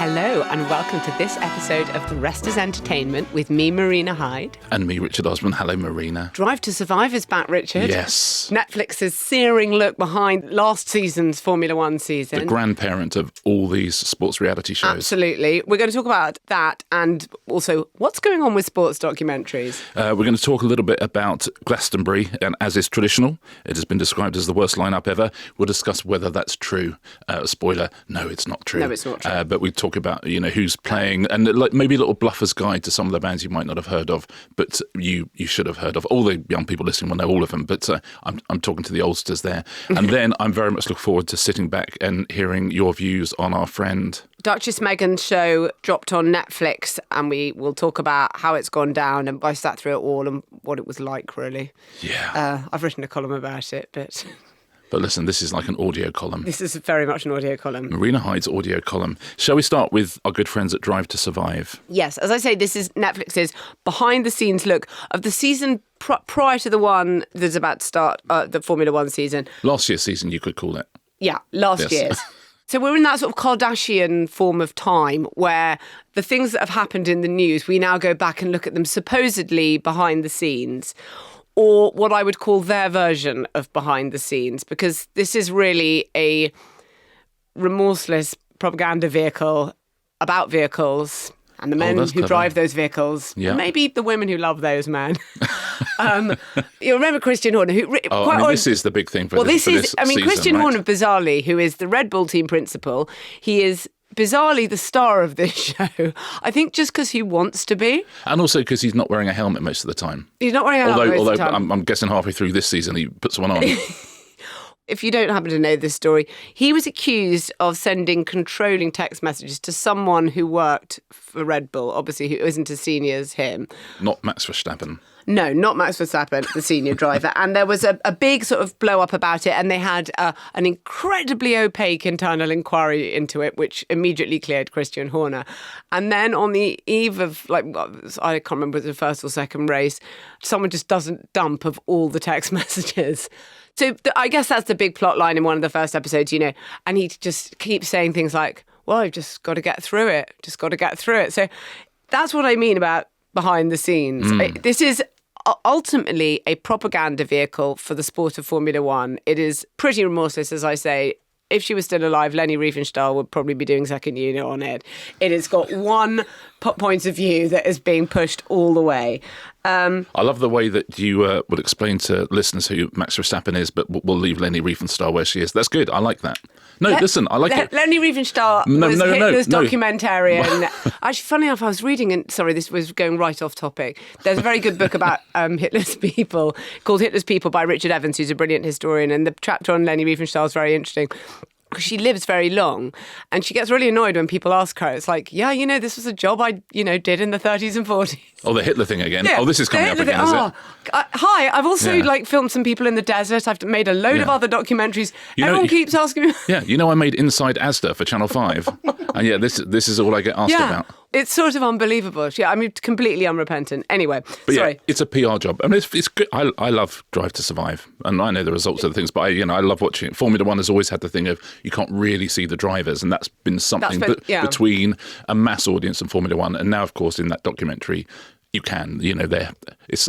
Hello and welcome to this episode of The Rest is Entertainment with me, Marina Hyde. And me, Richard Osman. Hello, Marina. Drive to Survive is back, Richard. Yes. Netflix's searing look behind last season's Formula One season. The grandparent of all these sports reality shows. Absolutely. We're going to talk about that and also what's going on with sports documentaries. We're going to talk a little bit about Glastonbury, and as is traditional, it has been described as the worst lineup ever. We'll discuss whether that's true. Spoiler, no, it's not true. No, it's not true. But we talk about, who's playing, and maybe a little bluffers guide to some of the bands you might not have heard of, but you should have heard of. All the young people listening will know all of them, but I'm talking to the oldsters there. And then I'm very much looking forward to sitting back and hearing your views on our friend Duchess Meghan's show dropped on Netflix, and we will talk about how it's gone down, and I sat through it all and what it was like, really. Yeah. I've written a column about it, but... But listen, this is like an audio column. This is very much an audio column. Marina Hyde's audio column. Shall we start with our good friends at Drive to Survive? Yes, as I say, this is Netflix's behind-the-scenes look of the season prior to the one that's about to start, the Formula One season. Last year's season, you could call it. Yeah, last year's. So we're in that sort of Kardashian form of time where the things that have happened in the news, we now go back and look at them supposedly behind the scenes, or what I would call their version of behind the scenes, because this is really a remorseless propaganda vehicle about vehicles and the men who clever. drive those vehicles, maybe the women who love those men. You remember Christian Horner, who this is the big thing for this season, Christian right? Horner, bizarrely, who is the Red Bull team principal, he is bizarrely the star of this show. I think just because he wants to be, and also because he's not wearing a helmet most of the time. He's not wearing a helmet most of the time. Although I'm guessing halfway through this season he puts one on. If you don't happen to know this story, he was accused of sending controlling text messages to someone who worked for Red Bull, obviously who isn't as senior as him. Not Max Verstappen. No, not Max Verstappen, the senior driver. And there was a big sort of blow up about it, and they had an incredibly opaque internal inquiry into it, which immediately cleared Christian Horner. And then on the eve of, I can't remember if it was the first or second race, someone just does a dump of all the text messages. So I guess that's the big plot line in one of the first episodes, and he just keeps saying things like, well, I've just got to get through it, So that's what I mean about behind the scenes. This is ultimately a propaganda vehicle for the sport of Formula One. It is pretty remorseless, as I say. If she was still alive, Leni Riefenstahl would probably be doing second unit on it. It has got one point of view that is being pushed all the way. I love the way that you would explain to listeners who Max Verstappen is, but we'll leave Leni Riefenstahl where she is. That's good. I like that. No, listen, I like it. Leni Riefenstahl was Hitler's documentarian. Actually, funny enough, I was reading, and sorry, this was going right off topic. There's a very good book about Hitler's people called Hitler's People by Richard Evans, who's a brilliant historian, and the chapter on Leni Riefenstahl is very interesting. Because she lives very long, and she gets really annoyed when people ask her. It's like, this was a job I, did in the 30s and 40s. Oh, the Hitler thing again. Yeah, this is coming up again, is it? Hi, I've also filmed some people in the desert. I've made a load of other documentaries. Everyone keeps asking me. Yeah, I made Inside Asda for Channel 5. And this is all I get asked about. It's sort of unbelievable. Yeah, I mean, completely unrepentant. Anyway, but sorry. Yeah, it's a PR job. I mean, it's good. I love Drive to Survive, and I know the results of the things, but I love watching it. Formula One has always had the thing of you can't really see the drivers, and that's been something between a mass audience and Formula One. And now, of course, in that documentary, you can,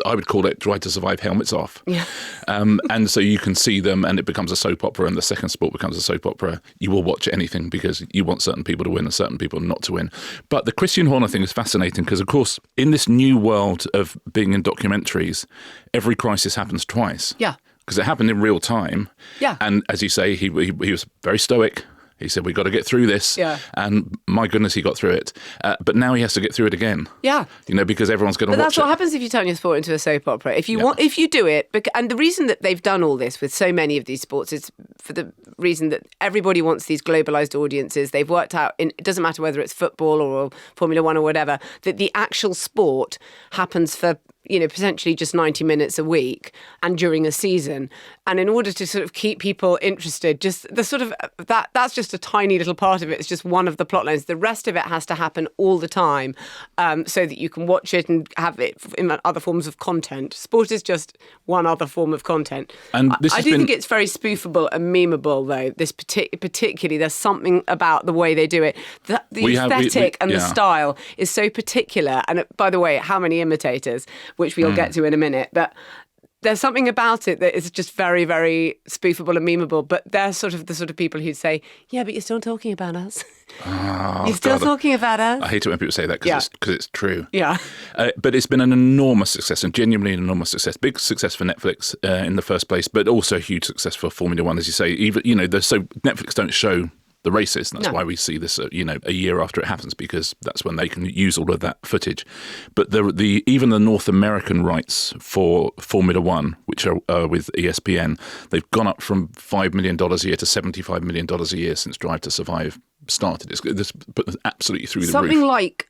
I would call it Drive to Survive helmets off. Yeah. And so you can see them and it becomes a soap opera, and the second sport becomes a soap opera. You will watch anything because you want certain people to win and certain people not to win. But the Christian Horner thing is fascinating because, of course, in this new world of being in documentaries, every crisis happens twice. Yeah. Because it happened in real time. Yeah. And as you say, he was very stoic. He said, we've got to get through this. Yeah. And my goodness, he got through it. But now he has to get through it again. Yeah. Because everyone's going to watch it. But that's what happens if you turn your sport into a soap opera. If you do it, and the reason that they've done all this with so many of these sports is for the reason that everybody wants these globalised audiences. They've worked out, it doesn't matter whether it's football or Formula One or whatever, that the actual sport happens for, potentially just 90 minutes a week and during a season. And in order to sort of keep people interested, just the sort of that's just a tiny little part of it. It's just one of the plot lines. The rest of it has to happen all the time, so that you can watch it and have it in other forms of content. Sport is just one other form of content. And I do think it's very spoofable and memeable, though. This particularly, there's something about the way they do it. The aesthetic and the style is so particular. And by the way, how many imitators, which we'll get to in a minute, but there's something about it that is just very, very spoofable and memeable. But they're sort of the sort of people who'd say, yeah, but you're still talking about us. Oh, you're still talking about us. I hate it when people say that because it's true. Yeah. But it's been an enormous success, and genuinely an enormous success. Big success for Netflix in the first place, but also a huge success for Formula One, as you say. Even, so Netflix don't show the races. And that's why we see this, a year after it happens, because that's when they can use all of that footage. But even the North American rights for Formula One, which are with ESPN, they've gone up from $5 million a year to $75 million a year since Drive to Survive started. It's absolutely through the roof. Something like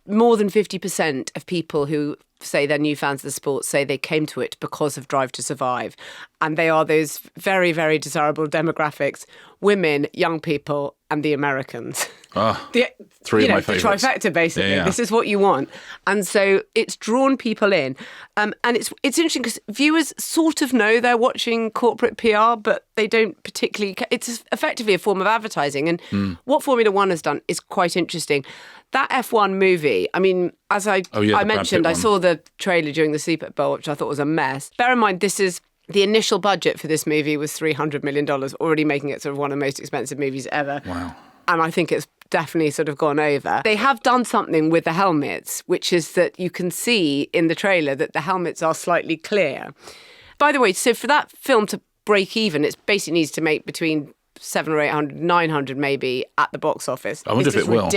more than 50% of people who say they're new fans of the sport say they came to it because of Drive to Survive. And they are those very, very desirable demographics: women, young people, and the Americans. Three of my favourites. The trifecta, basically. Yeah. This is what you want. And so it's drawn people in. And it's interesting because viewers sort of know they're watching corporate PR, but they don't particularly... It's effectively a form of advertising. And what Formula One has done is quite interesting. That F1 movie, I mean, as I mentioned, I saw the trailer during the Super Bowl, which I thought was a mess. Bear in mind, the initial budget for this movie was $300 million, already making it sort of one of the most expensive movies ever. Wow. And I think it's definitely sort of gone over. They have done something with the helmets, which is that you can see in the trailer that the helmets are slightly clear. By the way, so for that film to break even, it basically needs to make between 700 or 800, 900 maybe at the box office. I wonder if it will.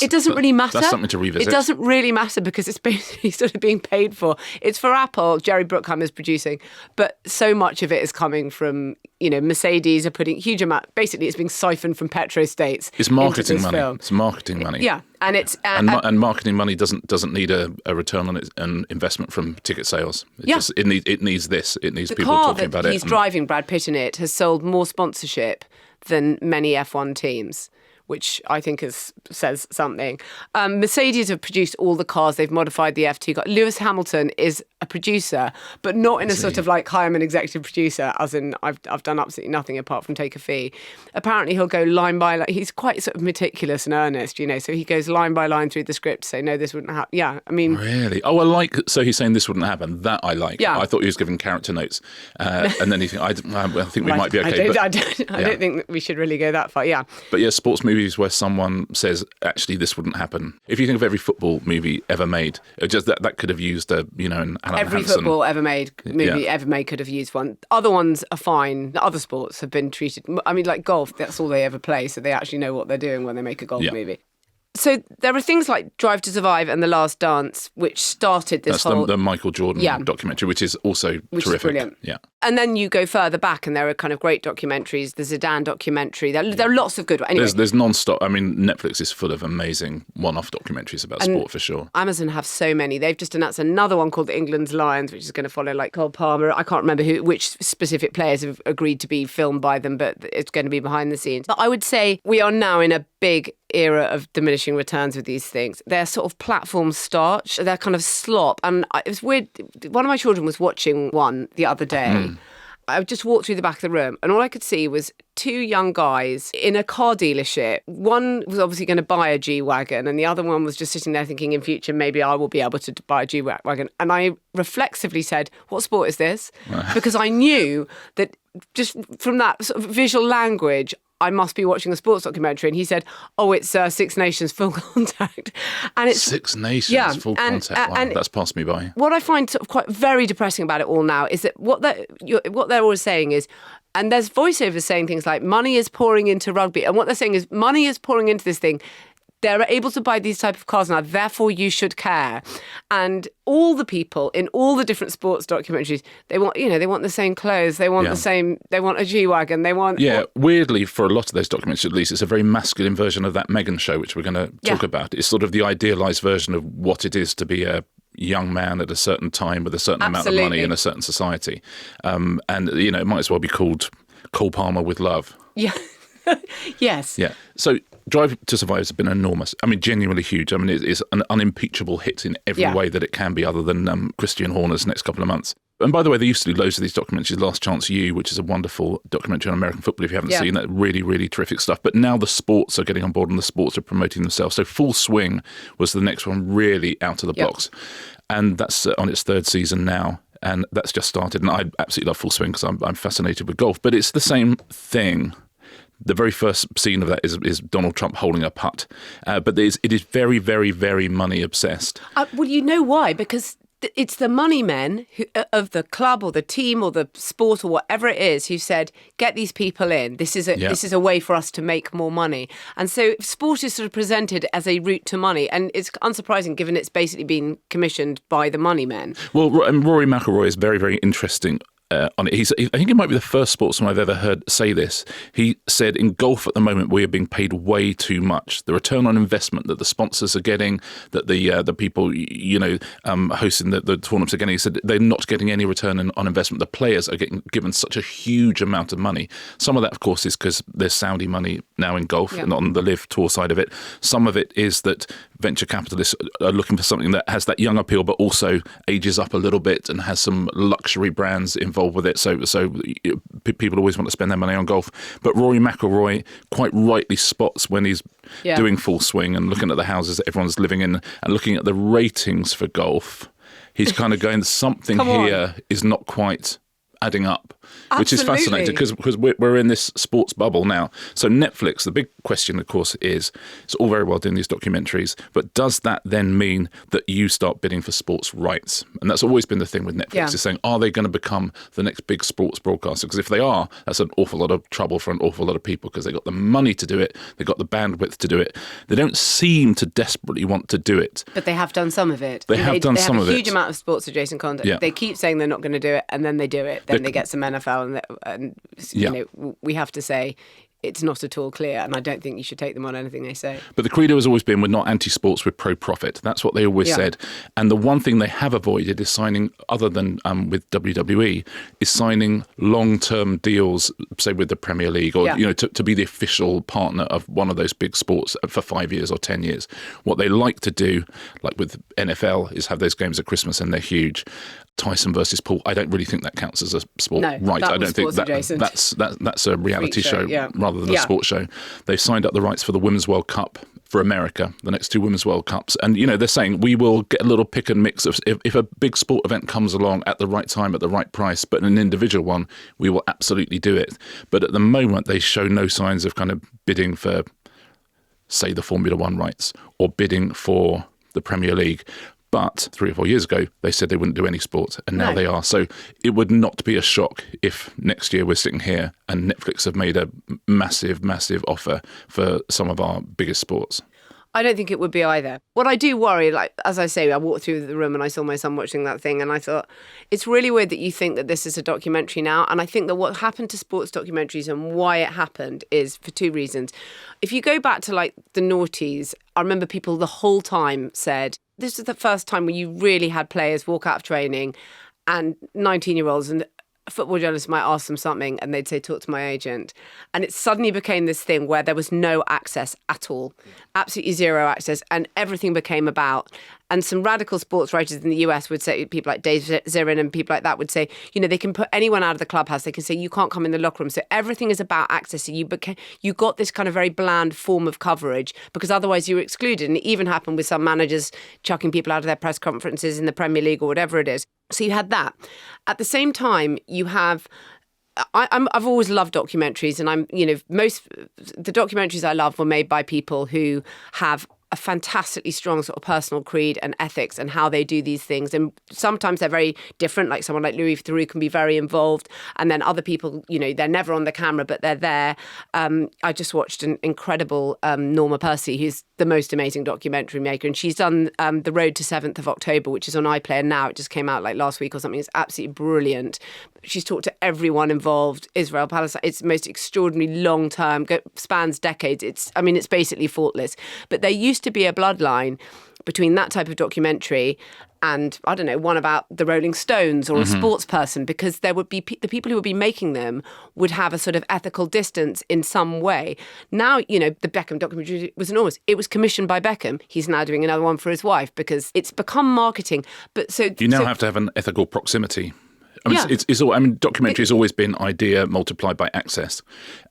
It doesn't really matter. That's something to revisit. It doesn't really matter because it's basically sort of being paid for. It's for Apple. Jerry Bruckheimer is producing. But so much of it is coming from, Mercedes are putting huge amount. Basically, it's being siphoned from petro-states. It's marketing into this money. film. It's marketing money. Yeah. And it's and marketing money doesn't need a return on an investment from ticket sales. It needs this. It needs people talking about it. The car that he's driving, Brad Pitt in it, has sold more sponsorship than many F1 teams, which I think says something. Mercedes have produced all the cars. They've modified the F2 car. Lewis Hamilton is a producer, but not in a sort of like, hi, I'm an executive producer, as in I've done absolutely nothing apart from take a fee. Apparently he'll go line by line. He's quite sort of meticulous and earnest, so he goes line by line through the script to say, no, this wouldn't happen. Yeah, I mean... Really? So he's saying this wouldn't happen. That I like. Yeah. I thought he was giving character notes. And then he think, I think we might be okay. I don't think that we should really go that far, yeah. But yeah, sports movies where someone says, actually, this wouldn't happen. If you think of every football movie ever made, just that could have used an Alan every Hansen. Football ever made movie ever made could have used one. Other ones are fine. Other sports have been treated. I mean, like golf, that's all they ever play, so they actually know what they're doing when they make a golf movie. So there are things like Drive to Survive and The Last Dance, which started this That's the Michael Jordan documentary, which is also terrific. Is brilliant. Yeah. And then you go further back and there are kind of great documentaries. The Zidane documentary. There are lots of good ones. Anyway. There's non-stop. I mean, Netflix is full of amazing one-off documentaries about sport for sure. Amazon have so many. They've just announced another one called England's Lions, which is going to follow like Cole Palmer. I can't remember which specific players have agreed to be filmed by them, but it's going to be behind the scenes. But I would say we are now in a big era of diminishing returns with these things. They're sort of platform starch. They're kind of slop. And it was weird. One of my children was watching one the other day. I just walked through the back of the room and all I could see was two young guys in a car dealership. One was obviously going to buy a G-Wagon and the other one was just sitting there thinking, in future, maybe I will be able to buy a G-Wagon. And I reflexively said, what sport is this? Because I knew that just from that sort of visual language, I must be watching a sports documentary. And he said, it's Six Nations Full Contact. And it's Six Nations Full Contact. Wow, that's passed me by. What I find sort of quite very depressing about it all now is that what they're always saying is, and there's voiceovers saying things like money is pouring into rugby. And what they're saying is money is pouring into this thing. They're able to buy these type of cars now, therefore you should care. And all the people in all the different sports documentaries, they want the same clothes, they want they want a G-Wagon, they want... Yeah, weirdly, for a lot of those documentaries at least, it's a very masculine version of that Meghan show, which we're going to talk about. It's sort of the idealised version of what it is to be a young man at a certain time with a certain amount of money in a certain society. And, it might as well be called Cole Palmer with love. Yeah. Yes. Yeah. So Drive to Survive has been enormous. I mean, genuinely huge. I mean, it's an unimpeachable hit in every way that it can be, other than Christian Horner's next couple of months. And by the way, they used to do loads of these documentaries. Last Chance U, which is a wonderful documentary on American football, if you haven't seen that, really, really terrific stuff. But now the sports are getting on board and the sports are promoting themselves. So Full Swing was the next one, really out of the blocks. And that's on its third season now. And that's just started. And I absolutely love Full Swing because I'm fascinated with golf. But it's the same thing. The very first scene of that is Donald Trump holding a putt. But it is very, very, very money obsessed. Well, you know why? Because it's the money men of the club or the team or the sport or whatever it is who said, get these people in. This is a way for us to make more money. And so sport is sort of presented as a route to money. And it's unsurprising given it's basically been commissioned by the money men. Well, Rory McIlroy is very, very interesting on it. I think he might be the first sportsman I've ever heard say this. He said, in golf at the moment, we are being paid way too much. The return on investment that the sponsors are getting, that the people, hosting the tournaments are getting, he said they're not getting any return on investment. The players are getting given such a huge amount of money. Some of that, of course, is because there's Saudi money now in golf, not on the Live Tour side of it. Some of it is that venture capitalists are looking for something that has that young appeal, but also ages up a little bit and has some luxury brands involved with it. So people always want to spend their money on golf. But Rory McIlroy quite rightly spots when he's doing Full Swing and looking at the houses that everyone's living in and looking at the ratings for golf. He's kind of going, something here is not quite adding up. Which is fascinating because we're in this sports bubble now. So Netflix, the big question, of course, is it's all very well doing these documentaries, but does that then mean that you start bidding for sports rights? And that's always been the thing with Netflix, is saying, are they going to become the next big sports broadcaster? Because if they are, that's an awful lot of trouble for an awful lot of people because they've got the money to do it, they've got the bandwidth to do it. They don't seem to desperately want to do it. But they have done some of it. They have done some of it. They have a huge amount of sports adjacent content. Yeah. They keep saying they're not going to do it, and then they do it. Then they get some NFL, and we have to say it's not at all clear, and I don't think you should take them on anything they say. But the credo has always been, we're not anti-sports, we're pro-profit. That's what they always said. And the one thing they have avoided is signing, other than with WWE, is signing long-term deals, say with the Premier League, or to be the official partner of one of those big sports for 5 years or 10 years. What they like to do, like with NFL, is have those games at Christmas, and they're huge. Tyson versus Paul, I don't really think that counts as a sport right. I don't think that's a reality show rather than a sports show. They've signed up the rights for the Women's World Cup for America, the next two Women's World Cups. And, they're saying we will get a little pick and mix of if a big sport event comes along at the right time, at the right price, but an individual one, we will absolutely do it. But at the moment, they show no signs of kind of bidding for, say, the Formula One rights or bidding for the Premier League. But 3 or 4 years ago, they said they wouldn't do any sport, and now they are. So it would not be a shock if next year we're sitting here and Netflix have made a massive, massive offer for some of our biggest sports. I don't think it would be either. What I do worry, like, as I say, I walked through the room and I saw my son watching that thing and I thought, it's really weird that you think that this is a documentary now. And I think that what happened to sports documentaries and why it happened is for two reasons. If you go back to like the noughties, I remember people the whole time said, this is the first time when you really had players walk out of training and 19-year-olds and football journalists might ask them something and they'd say, talk to my agent. And it suddenly became this thing where there was no access at all, absolutely zero access, and everything became about. And some radical sports writers in the US would say, people like Dave Zirin and people like that would say, they can put anyone out of the clubhouse. They can say, you can't come in the locker room. So everything is about access. So you got this kind of very bland form of coverage because otherwise you were excluded. And it even happened with some managers chucking people out of their press conferences in the Premier League or whatever it is. So you had that. At the same time, you have... I've always loved documentaries, and most the documentaries I love were made by people who have a fantastically strong sort of personal creed and ethics and how they do these things. And sometimes they're very different, like someone like Louis Theroux can be very involved. And then other people, they're never on the camera, but they're there. I just watched an incredible Norma Percy, who's the most amazing documentary maker. And she's done The Road to 7th of October, which is on iPlayer now. It just came out like last week or something. It's absolutely brilliant. She's talked to everyone involved, Israel, Palestine. It's the most extraordinarily long term, spans decades. It's basically faultless. But there used to be a bloodline between that type of documentary and, I don't know, one about the Rolling Stones or a sports person, because there would be the people who would be making them would have a sort of ethical distance in some way. Now, the Beckham documentary was enormous. It was commissioned by Beckham. He's now doing another one for his wife because it's become marketing. But you now have to have an ethical proximity. I mean, documentary has always been idea multiplied by access.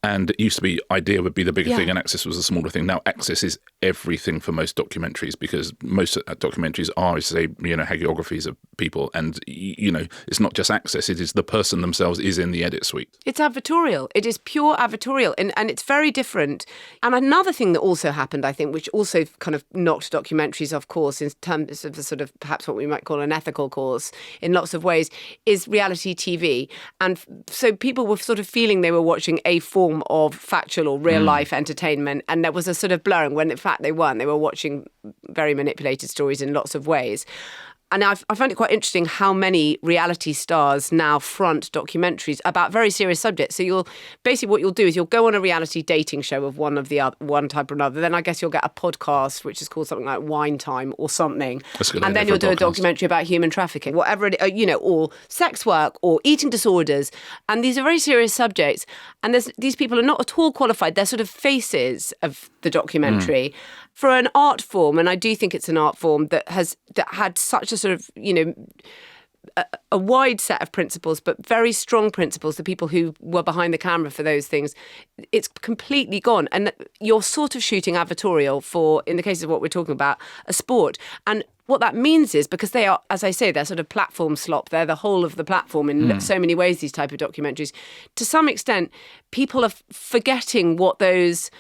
And it used to be idea would be the bigger thing and access was a smaller thing. Now access is everything for most documentaries, because most documentaries are, say, hagiographies of people. And, it's not just access. It is the person themselves is in the edit suite. It's advertorial. It is pure advertorial. And it's very different. And another thing that also happened, I think, which also kind of knocked documentaries off course in terms of the sort of perhaps what we might call an ethical course in lots of ways, is reality TV. And so people were sort of feeling they were watching a form of factual or real life entertainment, and there was a sort of blurring when in fact they weren't. They were watching very manipulated stories in lots of ways. And I find it quite interesting how many reality stars now front documentaries about very serious subjects. So what you'll do is you'll go on a reality dating show of one type or another. Then I guess you'll get a podcast, which is called something like Wine Time or something. And then you'll do a documentary about human trafficking, whatever it is, or sex work or eating disorders. And these are very serious subjects. And these people are not at all qualified. They're sort of faces of the documentary. For an art form, and I do think it's an art form that had such a sort of, a wide set of principles, but very strong principles, the people who were behind the camera for those things, it's completely gone. And you're sort of shooting advertorial for, in the case of what we're talking about, a sport. And what that means is, because they are, as I say, they're sort of platform slop, they're the whole of the platform in so many ways, these type of documentaries. To some extent, people are forgetting what those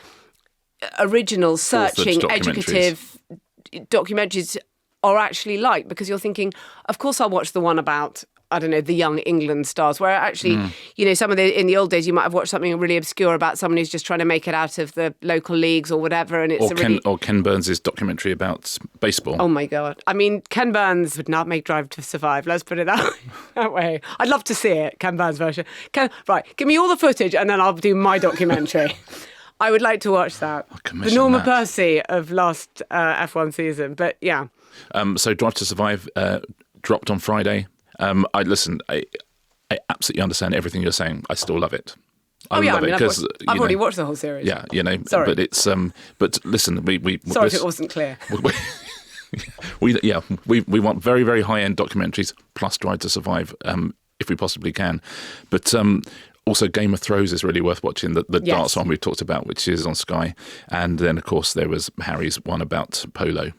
original searching educative documentaries are actually like, because you're thinking, of course I'll watch the one about, I don't know, the young England stars, where actually, some of in the old days you might have watched something really obscure about someone who's just trying to make it out of the local leagues or whatever, and it's or Ken Burns' documentary about baseball. Oh my God. I mean, Ken Burns would not make Drive to Survive, let's put it that way. I'd love to see it, Ken Burns' version. Right, give me all the footage and then I'll do my documentary. I would like to watch that. The Norma Percy of last F1 season. But yeah. So Drive to Survive dropped on Friday. I absolutely understand everything you're saying. I still love it. I love it because I've already watched the whole series. Yeah, Sorry. But it's but listen, we sorry if it wasn't clear. we want very, very high end documentaries plus Drive to Survive if we possibly can, but. Also, Game of Thrones is really worth watching, the darts one we've talked about, which is on Sky. And then, of course, there was Harry's one about polo.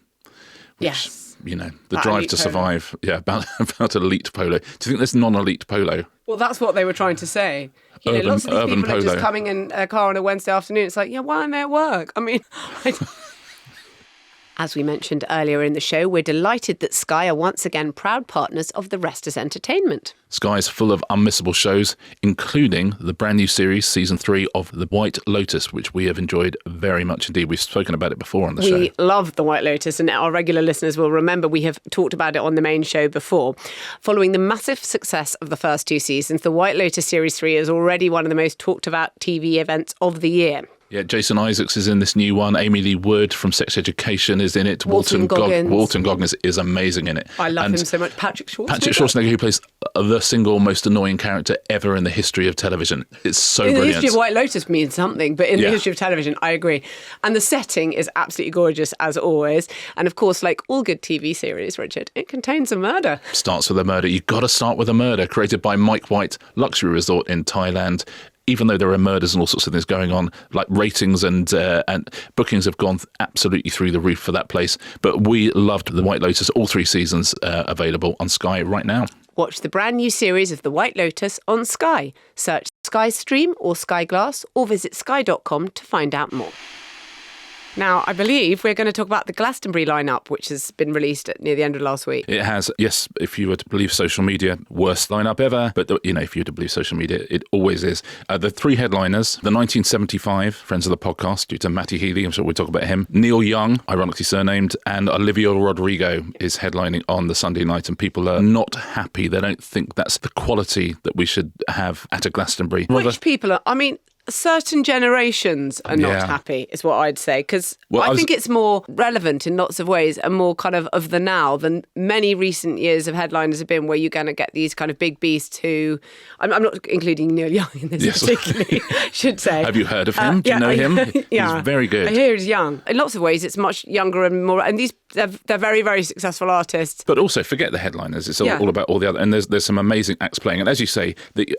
Which, the Drive to Survive. Yeah, about elite polo. Do you think there's non-elite polo? Well, that's what they were trying to say. Lots of these people are just coming in a car on a Wednesday afternoon. It's like, why aren't they at work? I mean... As we mentioned earlier in the show, we're delighted that Sky are once again proud partners of the Rest is Entertainment. Sky is full of unmissable shows, including the brand new series, Season 3 of The White Lotus, which we have enjoyed very much indeed. We've spoken about it before on the show. We love The White Lotus, and our regular listeners will remember we have talked about it on the main show before. Following the massive success of the first two seasons, The White Lotus Series 3 is already one of the most talked about TV events of the year. Yeah, Jason Isaacs is in this new one. Amy Lee Wood from Sex Education is in it. Walton Goggins is amazing in it. I love him so much. Patrick Schwarzenegger, who plays the single most annoying character ever in the history of television. It's so brilliant. In the history of White Lotus means something, but in the history of television, I agree. And the setting is absolutely gorgeous, as always. And of course, like all good TV series, Richard, it contains a murder. Starts with a murder. You've got to start with a murder. Created by Mike White, luxury resort in Thailand. Even though there are murders and all sorts of things going on, like ratings and bookings have gone absolutely through the roof for that place. But we loved The White Lotus, all 3 seasons available on Sky right now. Watch the brand new series of The White Lotus on Sky. Search Sky Stream or Sky Glass or visit sky.com to find out more. Now, I believe we're going to talk about the Glastonbury lineup, which has been released near the end of last week. It has, yes, if you were to believe social media, worst lineup ever. But, if you were to believe social media, it always is. The 3 headliners, the 1975 Friends of the Podcast, due to Matty Healy, I'm sure we'll talk about him. Neil Young, ironically surnamed, and Olivia Rodrigo is headlining on the Sunday night. And people are not happy. They don't think that's the quality that we should have at a Glastonbury. Which people are, certain generations are not happy, is what I'd say. Because I think it's more relevant in lots of ways and more kind of the now than many recent years of headliners have been, where you're going to get these kind of big beasts who, I'm not including Neil Young in this particularly, should say. Have you heard of him? Do you know him? Yeah. He's very good. I hear he's young. In lots of ways, it's much younger and more, and they're very, very successful artists. But also, forget the headliners. It's all about all the other, and there's some amazing acts playing. And as you say,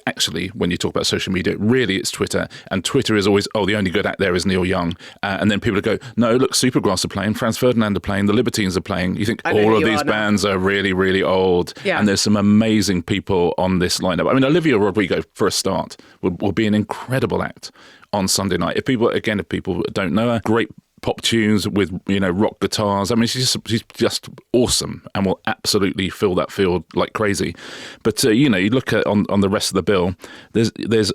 actually, when you talk about social media, really it's Twitter. And Twitter is always, the only good act there is Neil Young. And then people go, no, look, Supergrass are playing, Franz Ferdinand are playing, the Libertines are playing. You think all of these bands are really, really old. Yeah. And there's some amazing people on this lineup. I mean, Olivia Rodrigo, for a start, will be an incredible act on Sunday night. If people don't know her, great pop tunes with, rock guitars. I mean, she's just awesome and will absolutely fill that field like crazy. But, you look at on the rest of the bill, there's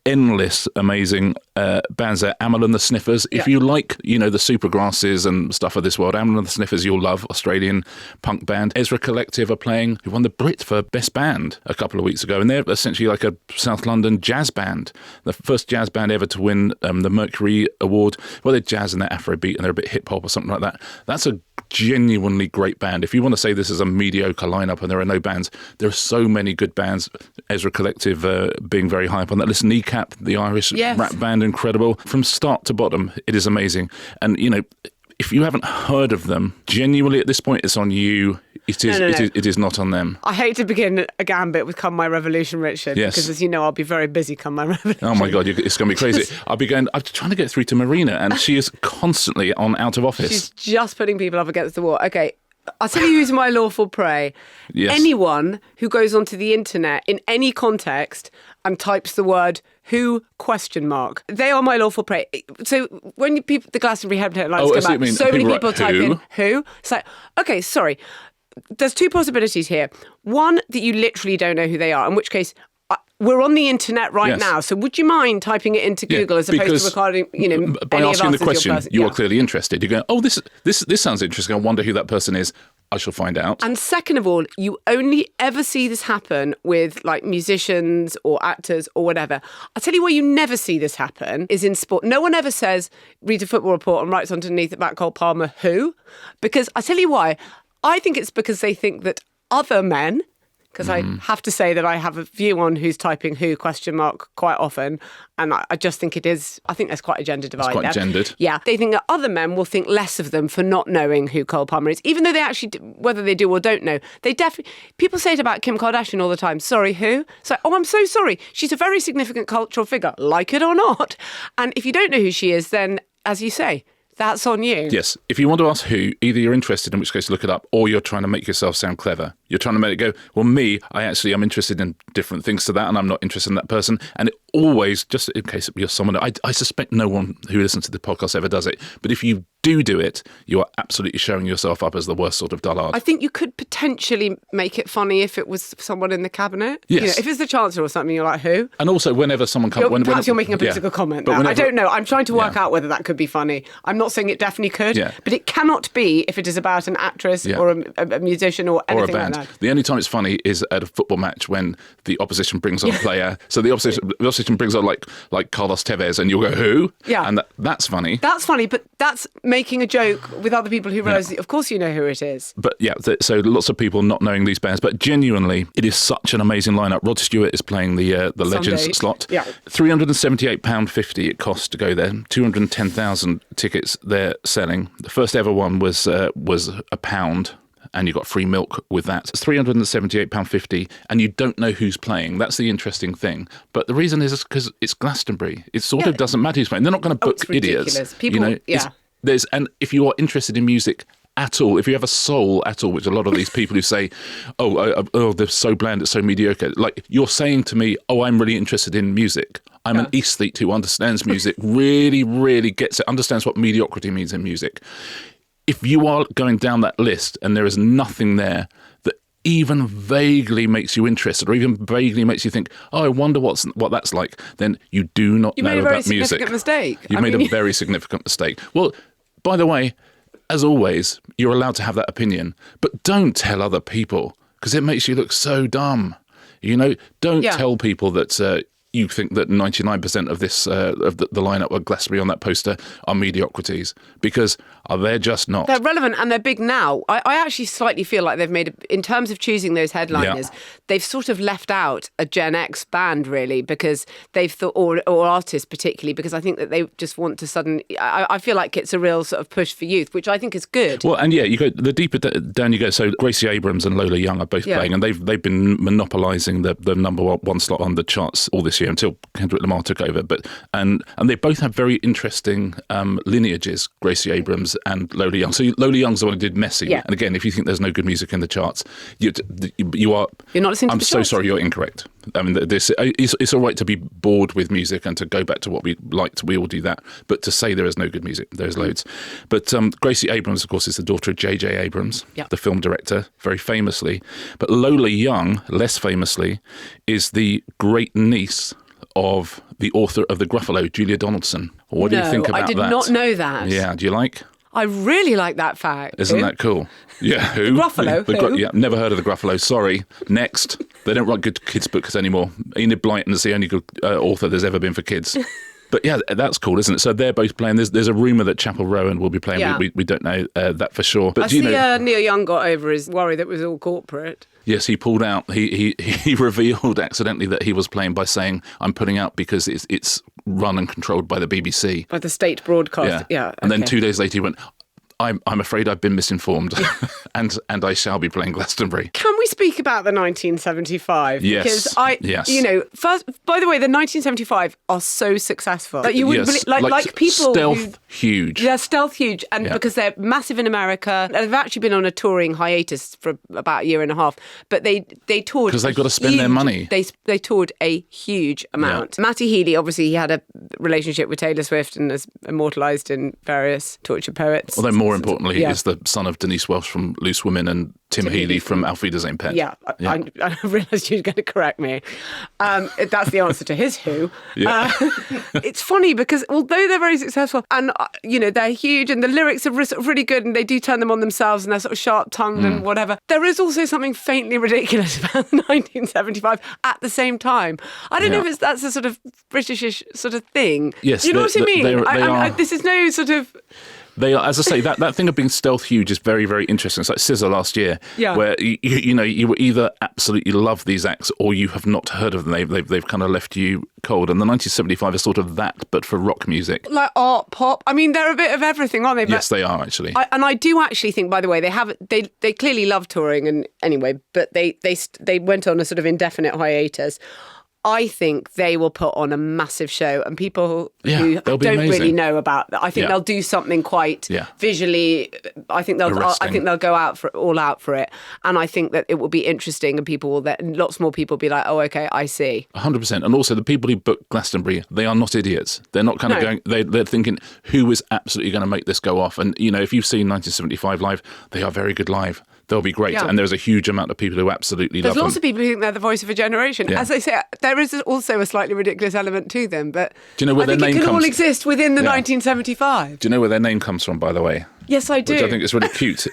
endless amazing bands there. Amandaland, the Sniffers. If you like, the Supergrasses and stuff of this world, Amandaland, the Sniffers, you'll love. Australian punk band. Ezra Collective are playing, who won the Brit for Best Band a couple of weeks ago. And they're essentially like a South London jazz band. The first jazz band ever to win the Mercury Award. Well, they're jazz and they're Afrobeat and they're a bit hip hop or something like that. That's a genuinely great band. If you want to say this is a mediocre lineup and there are no bands, there are so many good bands. Ezra Collective being very high up on that list. Kneecap, the Irish rap band, incredible. From start to bottom, it is amazing. And, if you haven't heard of them, genuinely at this point, it's on you. It is not on them. I hate to begin a gambit with Come My Revolution, Richard, because as you know, I'll be very busy come my revolution. Oh my God, it's going to be crazy. I'm trying to get through to Marina and she is constantly on Out of Office. She's just putting people up against the wall. Okay, I'll tell you who's my lawful prey. Yes. Anyone who goes onto the internet in any context and types the word "who?" ? They are my lawful prey. So when the Glastonbury headlines come out, so many people type in "who?" It's like, okay, sorry. There's two possibilities here. One, that you literally don't know who they are, in which case we're on the internet right now. So would you mind typing it into Google as opposed to recording, by any asking of us the question, you are clearly interested. You go, this sounds interesting. I wonder who that person is. I shall find out. And second of all, you only ever see this happen with like musicians or actors or whatever. I'll tell you where you never see this happen is in sport. No one ever says, read a football report and writes underneath about Cole Palmer, who? Because I'll tell you why. I think it's because they think that other men, because I have to say that I have a view on who's typing who ? Quite often. And I just think I think there's quite a gender divide there. It's quite gendered. Yeah. They think that other men will think less of them for not knowing who Cole Palmer is, even though they actually, whether they do or don't know. They definitely, people say it about Kim Kardashian all the time. Sorry, who? It's like, I'm so sorry. She's a very significant cultural figure, like it or not. And if you don't know who she is, then, as you say, that's on you. Yes. If you want to ask who, either you're interested, in which case look it up, or you're trying to make yourself sound clever. You're trying to make it go, well, I'm interested in different things to that, and I'm not interested in that person. And it always, just in case you're someone, I suspect no one who listens to the podcast ever does it. But if you do it, you are absolutely showing yourself up as the worst sort of dullard. I think you could potentially make it funny if it was someone in the cabinet. Yes. If it's the Chancellor or something, you're like, who? And also, whenever someone comes... Perhaps you're making a political comment now. I don't know. I'm trying to work out whether that could be funny. I'm not saying it definitely could, but it cannot be if it is about an actress or a musician or anything like that. The only time it's funny is at a football match when the opposition brings on a player. So the opposition brings on like Carlos Tevez and you'll go, who? Yeah. And that's funny. That's funny, but that's making a joke with other people who realise, of course you know who it is. But so lots of people not knowing these bands, but genuinely, it is such an amazing lineup. Rod Stewart is playing the Legends slot. Yeah. £378.50 it costs to go there. 210,000 tickets they're selling. The first ever one was £1. And you got free milk with that. It's £378.50 and you don't know who's playing. That's the interesting thing. But the reason is because it's Glastonbury. It sort of doesn't matter who's playing. They're not going to book idiots. People, and if you are interested in music at all, if you have a soul at all, which a lot of these people who say, they're so bland, it's so mediocre. Like you're saying to me, I'm really interested in music. I'm an aesthete who understands music, really, really gets it, understands what mediocrity means in music. If you are going down that list and there is nothing there that even vaguely makes you interested or even vaguely makes you think, I wonder what that's like, then you do not know about music. You made a very significant mistake. You made a very significant mistake. Well, by the way, as always, you're allowed to have that opinion, but don't tell other people because it makes you look so dumb. Don't tell people that you think that 99% of this of the lineup at Glastonbury on that poster are mediocrities, because they're just not. They're relevant and they're big now. I actually slightly feel like they've made, in terms of choosing those headliners, they've sort of left out a Gen X band, really, because they've thought, or artists particularly, because I think that they just want to suddenly, I feel like it's a real sort of push for youth, which I think is good. Well, and you go, the deeper down you go, so Gracie Abrams and Lola Young are both playing, and they've been monopolising the number one slot on the charts all this year until Kendrick Lamar took over. But and they both have very interesting lineages, Gracie Abrams and Lola Young. So Lola Young's the one who did Messy. Yeah. And again, if you think there's no good music in the charts, you are. You're not listening to I'm the so charts. sorry, you're incorrect. I mean, it's all right to be bored with music and to go back to what we liked. We all do that. But to say there is no good music, there's loads. But Gracie Abrams, of course, is the daughter of J.J. Abrams, the film director, very famously. But Lola Young, less famously, is the great niece of the author of The Gruffalo, Julia Donaldson. What do you think about that? I did not know that. Yeah, do you like? I really like that fact. Isn't that cool? Yeah, who? The Gruffalo? Yeah, never heard of The Gruffalo, sorry. Next. They don't write good kids' books anymore. Enid Blyton's the only good author there's ever been for kids. But yeah, that's cool, isn't it? So they're both playing. There's a rumour that Chapel Rowan will be playing. Yeah. We don't know that for sure. But I see Neil Young got over his worry that it was all corporate. Yes, he pulled out. He revealed accidentally that he was playing by saying, "I'm putting out because it's run and controlled by the BBC, by the state broadcast." Yeah. And then 2 days later, he went, I'm afraid I've been misinformed, and I shall be playing Glastonbury. Can we speak about the 1975? Yes. Because first, by the way, the 1975 are so successful. Like you wouldn't believe, like people stealth huge. They're stealth huge, and because they're massive in America, they've actually been on a touring hiatus for about a year and a half. But they toured because they've got to spend their money. They toured a huge amount. Yeah. Matty Healy, obviously, he had a relationship with Taylor Swift and is immortalised in various torture poets. Although more importantly, is the son of Denise Welch from Loose Women and Tim Healy from Auf Wiedersehen Pet. Yeah, I realised you were going to correct me. That's the answer to his Who. Yeah. It's funny because although they're very successful and, they're huge and the lyrics are sort of really good and they do turn them on themselves and they're sort of sharp-tongued and whatever, there is also something faintly ridiculous about 1975 at the same time. I don't know if that's a sort of Britishish sort of thing. Yes. You know what I mean? This is no sort of... They are, as I say, that thing of being stealth huge is very, very interesting. It's like SZA last year, where you will either absolutely love these acts or you have not heard of them. They've kind of left you cold. And the 1975 is sort of that, but for rock music, like art, pop. I mean, they're a bit of everything, aren't they? Yes, they are actually. I do actually think, by the way, they clearly love touring, and anyway, but they went on a sort of indefinite hiatus. I think they will put on a massive show, and people who don't really know about that, I think they'll do something quite visually. I think they'll go all out for it, and I think that it will be interesting, and lots more people will be like, "Oh, okay, I see." 100%, and also the people who book Glastonbury, they are not idiots. They're not kind of going. They're thinking, "Who is absolutely going to make this go off?" And if you've seen 1975 live, they are very good live. They'll be great. Yeah. And there's a huge amount of people who absolutely love them. There's lots of people who think they're the voice of a generation. Yeah. As I say, there is also a slightly ridiculous element to them. But do you know where their name comes from? It can all exist within the 1975. Do you know where their name comes from, by the way? Yes, I do. Which I think is really cute.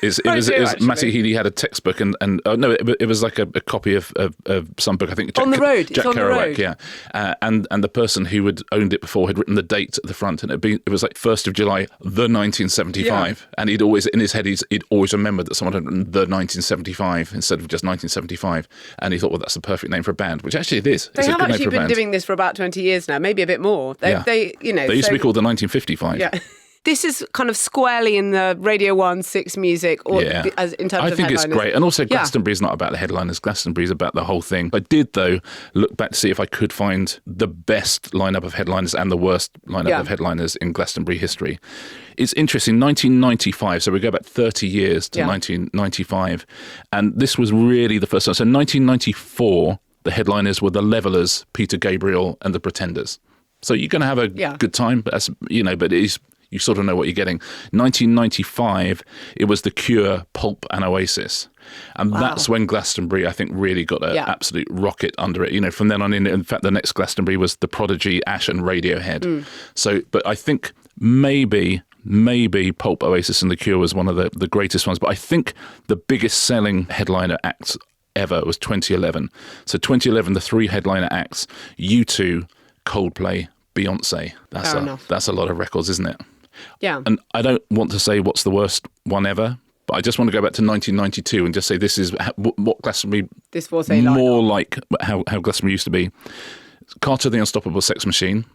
Matty Healy had a textbook it was like a copy of some book. I think Jack Kerouac, yeah. And the person who had owned it before had written the date at the front, and it was like 1st of July, the 1975. Yeah. And he'd always in his head he'd always remembered that someone had written the 1975 instead of just 1975. And he thought, well, that's the perfect name for a band, which actually it is. They have actually been doing this for about 20 years now, maybe a bit more. They used to be called the 1955. Yeah. This is kind of squarely in the Radio 1 6 music, in terms of headliners. I think it's great. And also Glastonbury is not about the headliners. Glastonbury is about the whole thing. I did, though, look back to see if I could find the best lineup of headliners and the worst lineup of headliners in Glastonbury history. It's interesting, 1995, so we go back 30 years to 1995, and this was really the first time. So 1994, the headliners were the Levellers, Peter Gabriel, and the Pretenders. So you're going to have a good time, but but it is... You sort of know what you're getting. 1995, it was The Cure, Pulp and Oasis. And that's when Glastonbury, I think, really got an absolute rocket under it. From then on in fact, the next Glastonbury was The Prodigy, Ash and Radiohead. So, but I think maybe Pulp, Oasis and The Cure was one of the greatest ones. But I think the biggest selling headliner acts ever was 2011. So 2011, the 3 headliner acts, U2, Coldplay, Beyonce. That's a lot of records, isn't it? Yeah. And I don't want to say what's the worst one ever, but I just want to go back to 1992 and just say this is what Glastonbury... This was a more like how Glastonbury used to be. Carter the Unstoppable Sex Machine,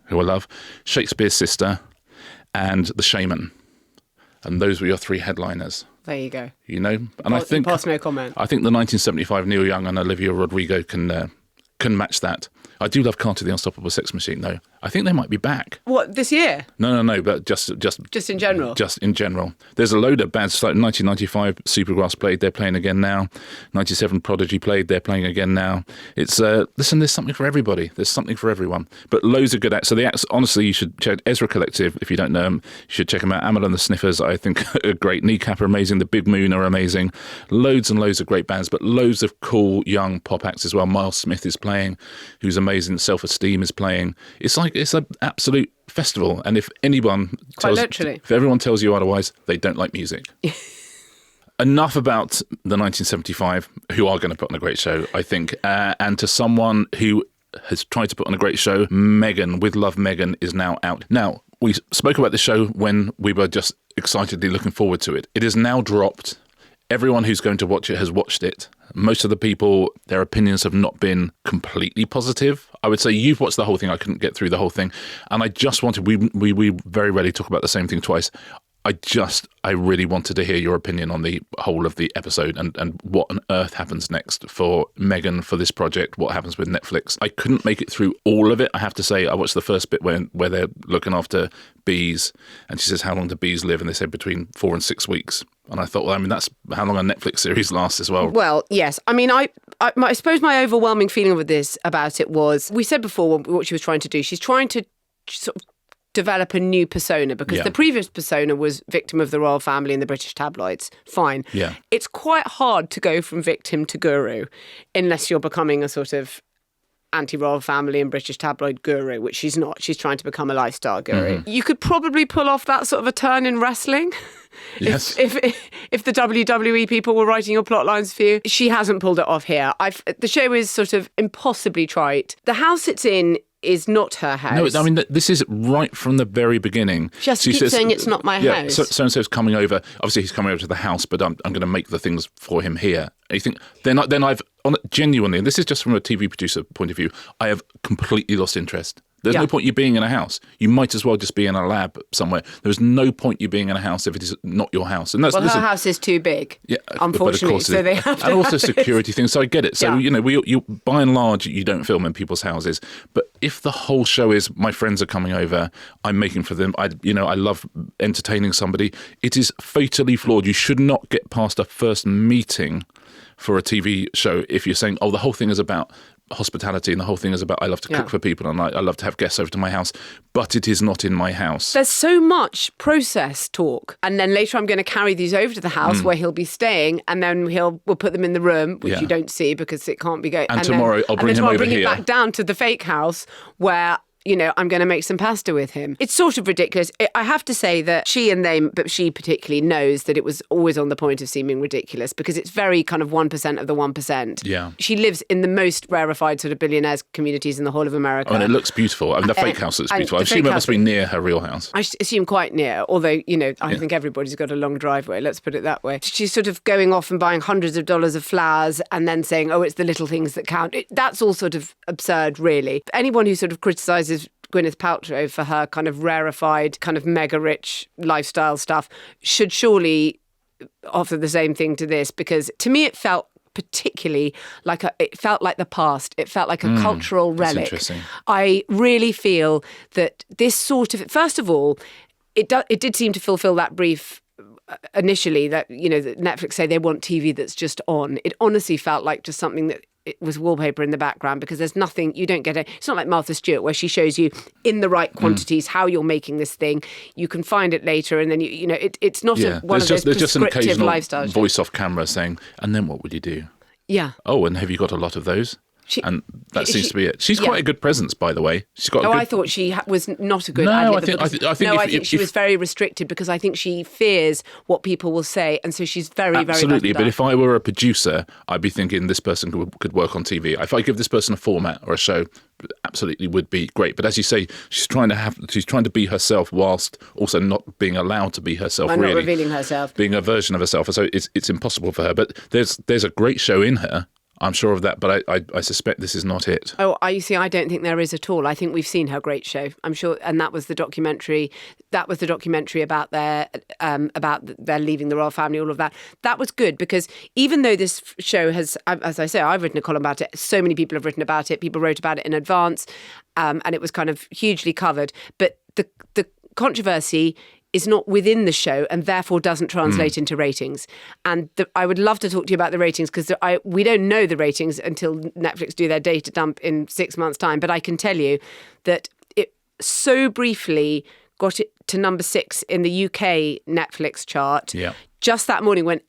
who I love, Shakespeare's Sister, and The Shaman. And those were your 3 headliners. There you go. You know, and I think pass no comment. I think the 1975 Neil Young and Olivia Rodrigo can match that. I do love Carter the Unstoppable Sex Machine, though. I think they might be back. What, this year? No, but just in general? Just in general. There's a load of bands, like 1995, Supergrass played, they're playing again now. 97, Prodigy played, they're playing again now. It's, listen, there's something for everybody. There's something for everyone. But loads of good acts. So the acts, honestly, you should check Ezra Collective, if you don't know them. You should check them out. Amandaland, the Sniffers, I think, are great. Kneecap are amazing. The Big Moon are amazing. Loads and loads of great bands, but loads of cool young pop acts as well. Miles Smith is playing, who's amazing. Self-Esteem is playing. It's an absolute festival, and if everyone tells you otherwise, they don't like music. Enough about the 1975, who are going to put on a great show, I think, and to someone who has tried to put on a great show, Meghan, With Love Meghan, is now out. Now, we spoke about the show when we were just excitedly looking forward to it. It is now dropped. Everyone who's going to watch it has watched it. Most of the people, their opinions have not been completely positive. I would say you've watched the whole thing. I couldn't get through the whole thing. And I just wanted, we very rarely talk about the same thing twice. I really wanted to hear your opinion on the whole of the episode and what on earth happens next for Meghan, for this project, what happens with Netflix. I couldn't make it through all of it. I have to say, I watched the first bit where they're looking after bees, and she says, how long do bees live? And they said between 4 and 6 weeks. And I thought, well, I mean, that's how long a Netflix series lasts as well. Well, yes. I mean, I suppose my overwhelming feeling with this about it was, we said before what she was trying to do. She's trying to sort of develop a new persona, because the previous persona was victim of the royal family and the British tabloids. Fine. Yeah. It's quite hard to go from victim to guru unless you're becoming a sort of anti-royal family and British tabloid guru, which she's not. She's trying to become a lifestyle guru. Mm-hmm. You could probably pull off that sort of a turn in wrestling. Yes. If the WWE people were writing your plot lines for you. She hasn't pulled it off here. The show is sort of impossibly trite. The house it's in is not her house. No, I mean, this is right from the very beginning. She has to keep saying it's not my house. So-and-so's coming over. Obviously, he's coming over to the house, but I'm going to make the things for him here. And you think, then I've, genuinely, and this is just from a TV producer point of view, I have completely lost interest. There's no point you being in a house. You might as well just be in a lab somewhere. There's no point you being in a house if it is not your house. And that's, her house is too big, unfortunately. So they have to and also security things. So I get it. So, you by and large, you don't film in people's houses. But if the whole show is my friends are coming over, I'm making for them, I love entertaining somebody, it is fatally flawed. You should not get past a first meeting for a TV show if you're saying, the whole thing is about hospitality and the whole thing is about I love to cook for people and I love to have guests over to my house, but it is not in my house. There's so much process talk, and then later I'm going to carry these over to the house where he'll be staying, and then we'll put them in the room, which you don't see because it can't be going. And tomorrow I'll bring him over here. It back down to the fake house where I'm going to make some pasta with him. It's sort of ridiculous. I have to say that but she particularly knows that it was always on the point of seeming ridiculous because it's very kind of 1% of the 1%. Yeah. She lives in the most rarefied sort of billionaires communities in the whole of America. And it looks beautiful. I mean, the fake house looks beautiful. I assume it must be near her real house. I assume quite near, although, I think everybody's got a long driveway, let's put it that way. She's sort of going off and buying hundreds of dollars of flowers and then saying, it's the little things that count. That's all sort of absurd, really. Anyone who sort of criticises Gwyneth Paltrow for her kind of rarefied, kind of mega rich lifestyle stuff should surely offer the same thing to this, because to me it felt particularly it felt like the past. It felt like a cultural relic. Interesting. I really feel that this sort of, first of all, it did seem to fulfill that brief initially that, that Netflix say they want TV that's just on. It honestly felt like just something that it was wallpaper in the background, because there's nothing, you don't get it. It's not like Martha Stewart where she shows you in the right quantities how you're making this thing. You can find it later, and then it's not one of those prescriptive lifestyles. Voice off camera saying, and then what would you do? Yeah. Oh, and have you got a lot of those? and that seems to be it. She's quite a good presence, by the way. She's got. I thought she was not a good. No, I think she was very restricted because I think she fears what people will say, and so she's very, very absolutely. But if I were a producer, I'd be thinking this person could work on TV. If I give this person a format or a show, absolutely would be great. But as you say, she's trying to be herself whilst also not being allowed to be herself. And really, not revealing herself, being a version of herself. So it's impossible for her. But there's a great show in her. I'm sure of that, but I suspect this is not it. Oh, you see, I don't think there is at all. I think we've seen her great show. I'm sure, and that was the documentary. That was the documentary about their leaving the royal family. All of that. That was good because even though this show has, as I say, I've written a column about it. So many people have written about it. People wrote about it in advance, and it was kind of hugely covered. But the controversy is not within the show and therefore doesn't translate into ratings. And I would love to talk to you about the ratings because we don't know the ratings until Netflix do their data dump in 6 months' time. But I can tell you that it so briefly got it to number 6 in the UK Netflix chart. Yeah. Just that morning when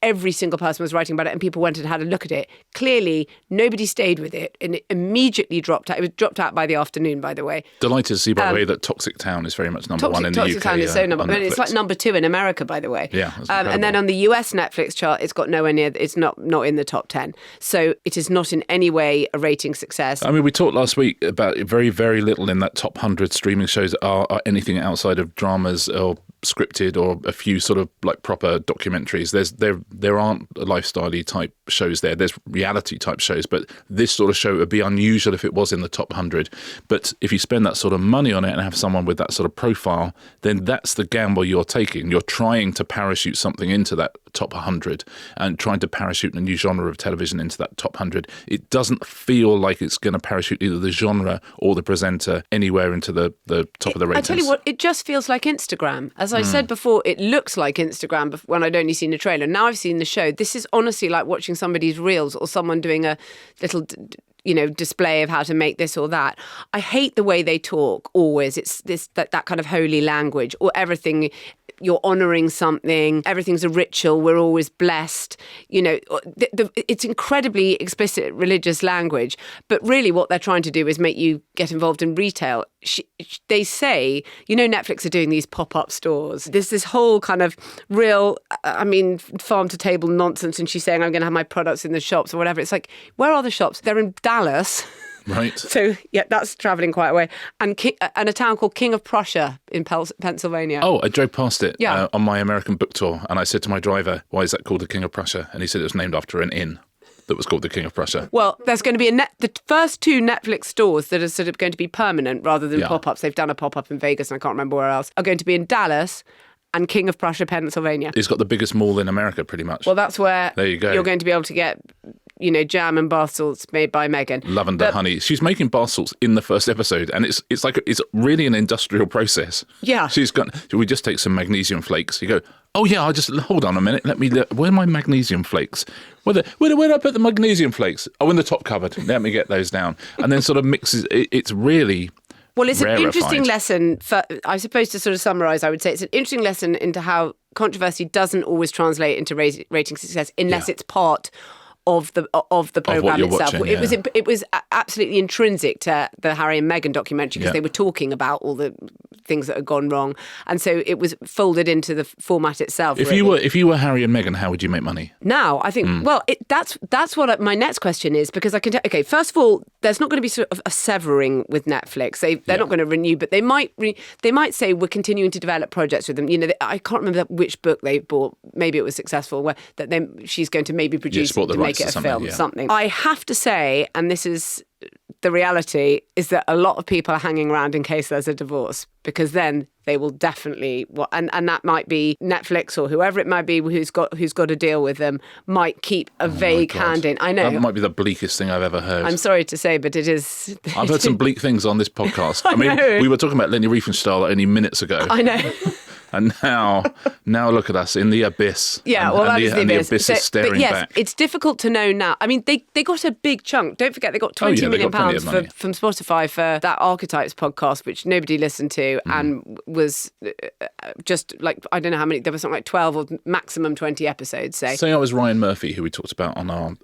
every single person was writing about it and people went and had a look at it. Clearly, nobody stayed with it and it immediately dropped out. It was dropped out by the afternoon, by the way. Delighted to see, by the way, that Toxic Town is very much number 1 in the UK. Toxic Town is so number 1. It's like number 2 in America, by the way. Yeah, and then on the US Netflix chart, it's got nowhere near, it's not in the top 10. So it is not in any way a rating success. I mean, we talked last week about very, very little in that top 100 streaming shows are anything outside of dramas or scripted or a few sort of like proper documentaries. There aren't lifestyle-y type shows there. There's reality type shows, but this sort of show would be unusual if it was in the top 100. But if you spend that sort of money on it and have someone with that sort of profile, then that's the gamble you're taking. You're trying to parachute something into that top 100 and trying to parachute a new genre of television into that top 100. It doesn't feel like it's going to parachute either the genre or the presenter anywhere into the top of the ratings. I tell you what, it just feels like Instagram. As I said before, it looks like Instagram when I'd only seen a trailer. Now I've seen the show. This is honestly like watching somebody's reels or someone doing a little display of how to make this or that. I hate the way they talk always. It's that kind of holy language or everything. You're honouring something. Everything's a ritual. We're always blessed. It's incredibly explicit religious language. But really what they're trying to do is make you get involved in retail. They say, Netflix are doing these pop-up stores. There's this whole kind of real, farm-to-table nonsense. And she's saying, I'm going to have my products in the shops or whatever. It's like, where are the shops? They're in Dallas. Right. So, yeah, that's travelling quite a way. And a town called King of Prussia in Pennsylvania. Oh, I drove past it on my American book tour. And I said to my driver, why is that called the King of Prussia? And he said it was named after an inn that was called the King of Prussia. Well, there's going to be the first 2 Netflix stores that are sort of going to be permanent rather than pop-ups. They've done a pop-up in Vegas and I can't remember where else. Are going to be in Dallas and King of Prussia, Pennsylvania. It's got the biggest mall in America, pretty much. Well, that's where there you go. You're going to be able to get jam and bath salts made by Meghan. Lavender honey. She's making bath salts in the first episode, and it's really an industrial process. Yeah. We just take some magnesium flakes. You go, oh yeah, hold on a minute. Where are my magnesium flakes? Where did I put the magnesium flakes? Oh, in the top cupboard. Let me get those down. And then sort of mixes. It's really. Well, it's rarefied. An interesting lesson. I suppose to sort of summarise, I would say it's an interesting lesson into how controversy doesn't always translate into rating success unless it's part of the programme itself. Watching, It was absolutely intrinsic to the Harry and Meghan documentary because they were talking about all the things that had gone wrong, and so it was folded into the format itself. If you were Harry and Meghan, how would you make money? Now I think that's what my next question is, because I can tell. Okay, first of all, there's not going to be sort of a severing with Netflix. They're not going to renew, but they might say we're continuing to develop projects with them. I can't remember which book they bought. Maybe it was successful. She's going to maybe produce to make it a film, something. I have to say, and this is the reality, is that a lot of people are hanging around in case there's a divorce, because then they will definitely, and that might be Netflix or whoever it might be who's got to deal with them, might keep a vague hand in. I know. That might be the bleakest thing I've ever heard. I'm sorry to say, but it is. I've heard some bleak things on this podcast. I mean, we were talking about Leni Riefenstahl only minutes ago. I know. And now look at us in the abyss. Yeah, well, that is the abyss. The abyss is staring but yes, back. It's difficult to know now. I mean, they got a big chunk. Don't forget, they got £20 million from Spotify for that Archetypes podcast, which nobody listened to and was just like, I don't know how many, there was something like 12 or maximum 20 episodes, Say I was Ryan Murphy, who we talked about on our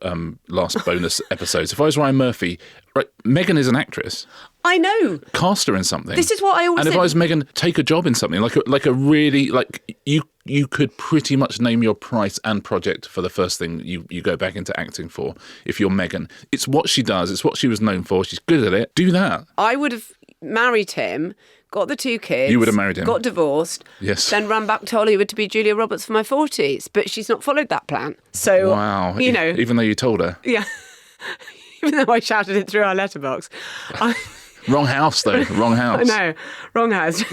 last bonus episodes. If I was Ryan Murphy, right, Meghan is an actress. I know. Cast her in something. This is what I always And if I was Meghan, take a job in something like a really, like, you could pretty much name your price and project for the first thing you go back into acting for. If you're Meghan, it's what she does. It's what she was known for. She's good at it. Do that. I would have married him, got the 2 kids. You would have married him. Got divorced. Yes. Then ran back to Hollywood to be Julia Roberts for my 40s. But she's not followed that plan. So, wow. You know. Even though you told her. Yeah. Even though I shouted it through our letterbox. Wrong house, though. Wrong house. I know. Wrong house.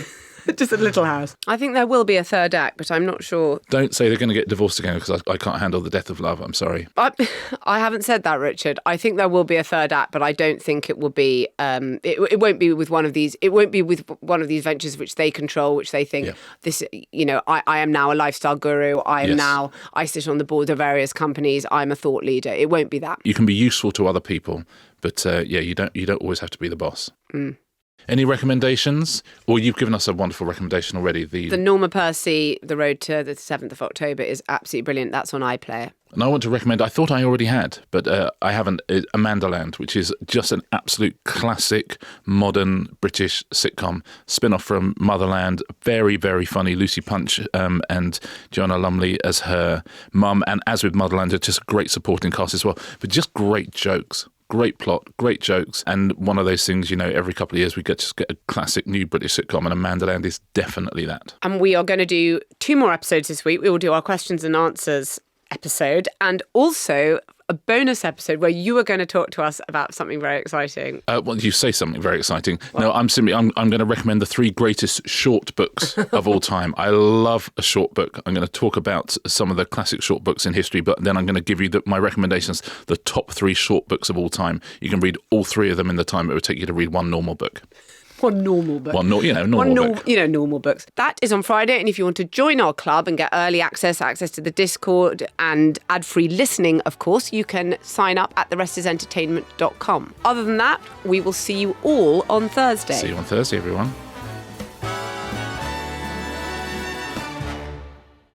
Just a little house. I think there will be a third act, but I'm not sure. Don't say they're going to get divorced again, because I can't handle the death of love. I'm sorry. I haven't said that, Richard. I think there will be a third act, but I don't think it will be. It won't be with one of these. It won't be with one of these ventures which they control, which they think this. You know, I am now a lifestyle guru. I sit on the board of various companies. I'm a thought leader. It won't be that. You can be useful to other people, but you don't always have to be the boss. Any recommendations? Or you've given us a wonderful recommendation already. The Norma Percy, The Road to the 7th of October is absolutely brilliant. That's on iPlayer. And I want to recommend, I thought I already had, but I haven't, Amandaland, which is just an absolute classic modern British sitcom, spin-off from Motherland. Very, very funny. Lucy Punch and Joanna Lumley as her mum. And as with Motherland, it's just a great supporting cast as well. But just great jokes. Great plot, great jokes, and one of those things, every couple of years we just get a classic new British sitcom, and Amandaland is definitely that. And we are going to do 2 more episodes this week. We will do our questions and answers episode, and also a bonus episode where you are going to talk to us about something very exciting. Well, you say something very exciting. Well, no, I'm going to recommend the 3 greatest short books of all time. I love a short book. I'm going to talk about some of the classic short books in history, but then I'm going to give you my recommendations, the top 3 short books of all time. You can read all 3 of them in the time it would take you to read one normal book. One normal book. Normal books. That is on Friday, and if you want to join our club and get early access to the Discord and ad-free listening, of course, you can sign up at therestisentertainment.com. Other than that, we will see you all on Thursday. See you on Thursday, everyone.